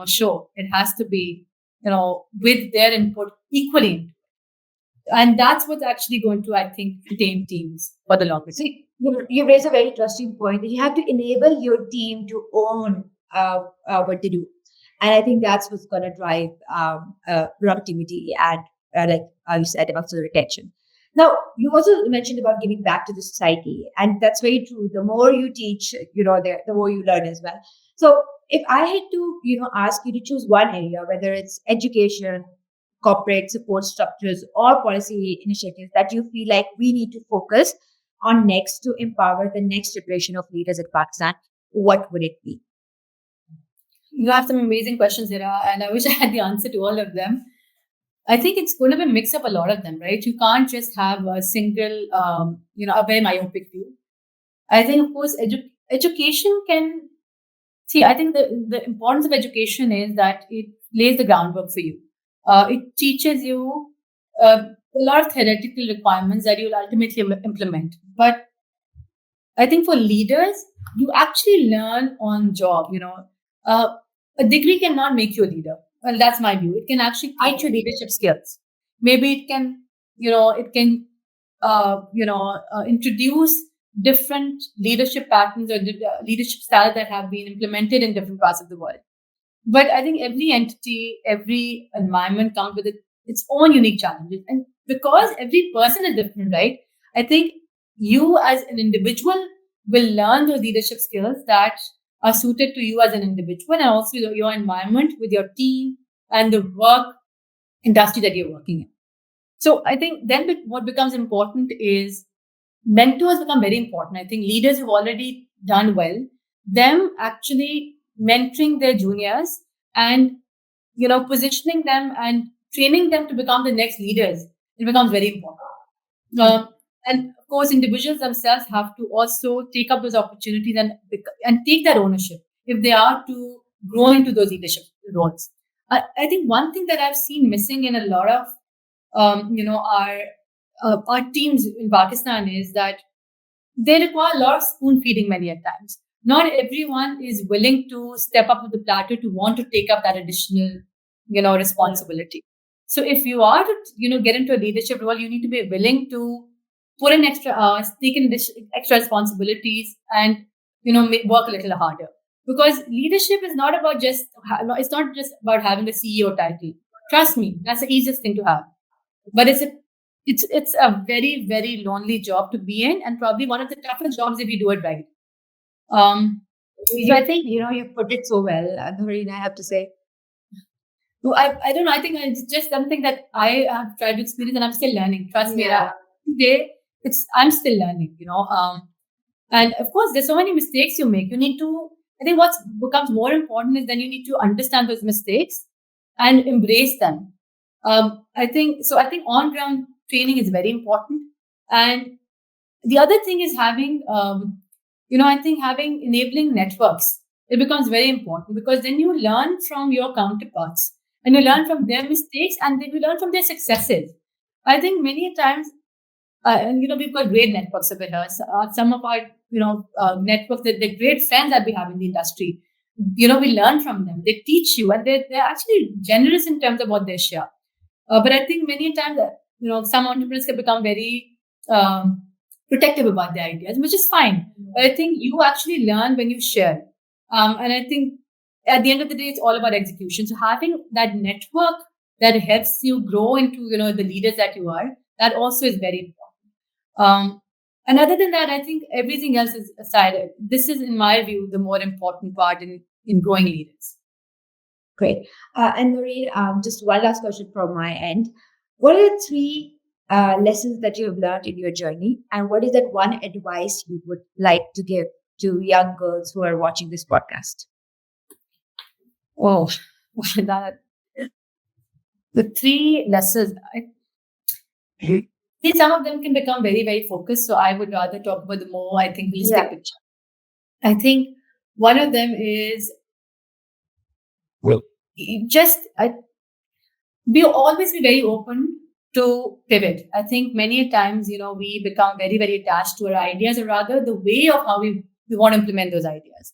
show. It has to be, with their input equally. And that's what's actually going to, I think, retain teams for the longer term. You raise a very interesting point that you have to enable your team to own what they do. And I think that's what's going to drive productivity and, like you said, about the retention. Now, you also mentioned about giving back to the society, and that's very true. The more you teach, the more you learn as well. So if I had to, ask you to choose one area, whether it's education, corporate support structures, or policy initiatives that you feel like we need to focus on next to empower the next generation of leaders in Pakistan, what would it be? You have some amazing questions, Hira, and I wish I had the answer to all of them. I think it's going to be a mix of a lot of them, right? You can't just have a single, a very myopic view. I think, of course, education can... See, I think the importance of education is that it lays the groundwork for you. It teaches you a lot of theoretical requirements that you'll ultimately implement. But I think for leaders, you actually learn on job. A degree cannot make you a leader. Well, that's my view. It can actually teach you leadership skills. Maybe it can, introduce different leadership patterns or leadership styles that have been implemented in different parts of the world. But I think every entity, every environment comes with its own unique challenges. And because every person is different, right? I think you as an individual will learn those leadership skills that are suited to you as an individual and also your environment with your team and the work industry that you're working in. So I think then what becomes important is mentors become very important. I think leaders who've already done well, them actually mentoring their juniors and, positioning them and training them to become the next leaders, it becomes very important. And of course, individuals themselves have to also take up those opportunities and take that ownership if they are to grow into those leadership roles. I think one thing that I've seen missing in a lot of, our teams in Pakistan is that they require a lot of spoon feeding many at times. Not everyone is willing to step up to the platter to want to take up that additional, responsibility. So if you are to, get into a leadership role, you need to be willing to put in extra hours, take in extra responsibilities, and work a little harder. Because leadership is not about it's not just about having the CEO title. Trust me, that's the easiest thing to have. But it's a very, very lonely job to be in, and probably one of the toughest jobs if you do it right. So I think you put it so well, Noreen, I have to say. No, I don't know. I think it's just something that I have tried to experience, and I'm still learning. Trust me, today I'm still learning. And of course, there's so many mistakes you make. You need to I think what becomes more important is then you need to understand those mistakes and embrace them. I think so. I think on ground training is very important, and the other thing is having, I think having enabling networks. It becomes very important because then you learn from your counterparts and you learn from their mistakes and then you learn from their successes. I think many times and we've got great networks over here. So, some of our networks, they're great friends that we have in the industry. We learn from them. They teach you, and they're actually generous in terms of what they share. But I think many times, some entrepreneurs can become very protective about their ideas, which is fine. But I think you actually learn when you share. And I think at the end of the day, it's all about execution. So having that network that helps you grow into, the leaders that you are, that also is very important. And other than that, I think everything else is aside. This is, in my view, the more important part in growing leaders. Great. And Noreen, just one last question from my end. What are the three lessons that you have learned in your journey? And what is that one advice you would like to give to young girls who are watching this podcast? Oh, that the three lessons. See, some of them can become very, very focused. So I would rather talk about the more, I think, holistic picture. I think one of them is be always be very open to pivot. I think many times, we become very, very attached to our ideas, or rather the way of how we want to implement those ideas.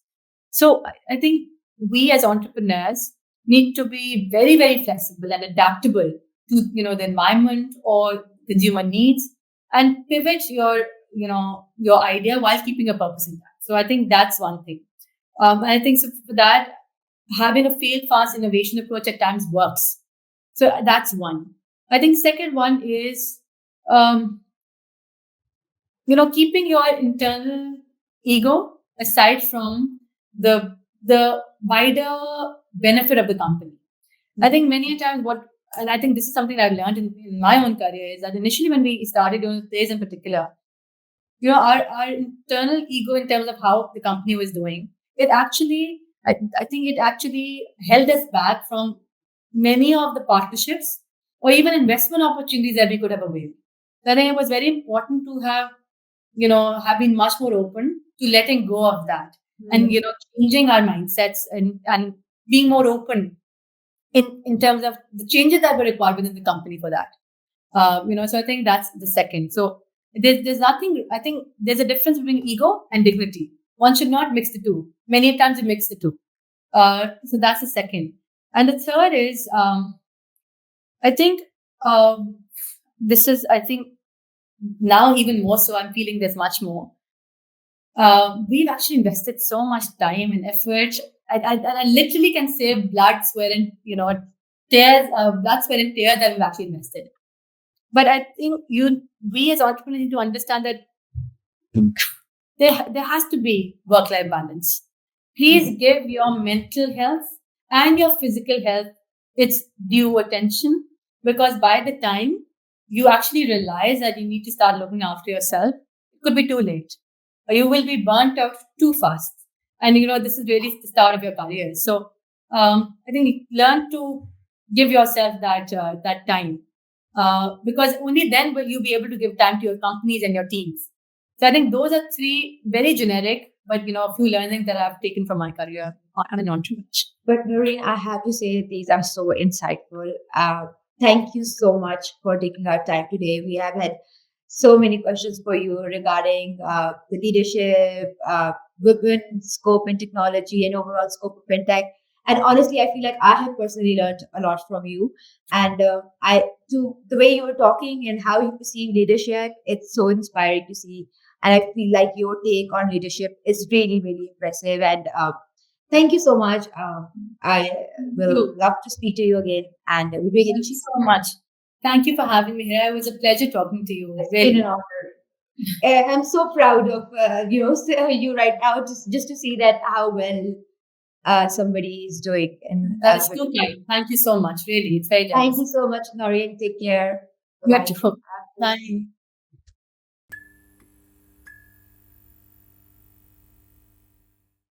So I think we as entrepreneurs need to be very, very flexible and adaptable to, the environment or consumer needs, and pivot your idea while keeping a purpose intact. So I think that's one thing. I think so for that, having a fail fast innovation approach at times works. So that's one. I think second one is, keeping your internal ego aside from the wider benefit of the company. I think many times and I think this is something I've learned in my own career, is that initially when we started doing this in particular, our internal ego in terms of how the company was doing, it actually, I think it actually held us back from many of the partnerships or even investment opportunities that we could have availed. So I think it was very important to have been much more open to letting go of that and, changing our mindsets and being more open in terms of the changes that were required within the company for that. So I think that's the second. So there's nothing, I think there's a difference between ego and dignity. One should not mix the two. Many times we mix the two. So that's the second. And the third is, I think this is, I think now even more so, I'm feeling there's much more. We've actually invested so much time and effort. I literally can say blood, sweat, and tears, blood, sweat, and tears that we've actually invested. But I think we as entrepreneurs need to understand that there has to be work-life balance. Please give your mental health and your physical health its due attention, because by the time you actually realize that you need to start looking after yourself, it could be too late, or you will be burnt out too fast. And this is really the start of your career. So I think learn to give yourself that time, because only then will you be able to give time to your companies and your teams. So I think those are three very generic, but a few learnings that I've taken from my career on an entrepreneur. But Noreen, I have to say these are so insightful. Thank you so much for taking our time today. We have had so many questions for you regarding the leadership, women scope in technology, and overall scope of fintech. And honestly, I feel like I have personally learned a lot from you. And to the way you were talking and how you perceive leadership, it's so inspiring to see. And I feel like your take on leadership is really, really impressive. And thank you so much. I will love to speak to you again. And we really Thank you so much. Thank you for having me here. It was a pleasure talking to you. It's been an honor. I'm so proud of you right now, just to see that how well somebody is doing. And that's too kind. Thank you so much. Really, it's very nice. Thank you so much, Noreen. Take care. Bye. Bye.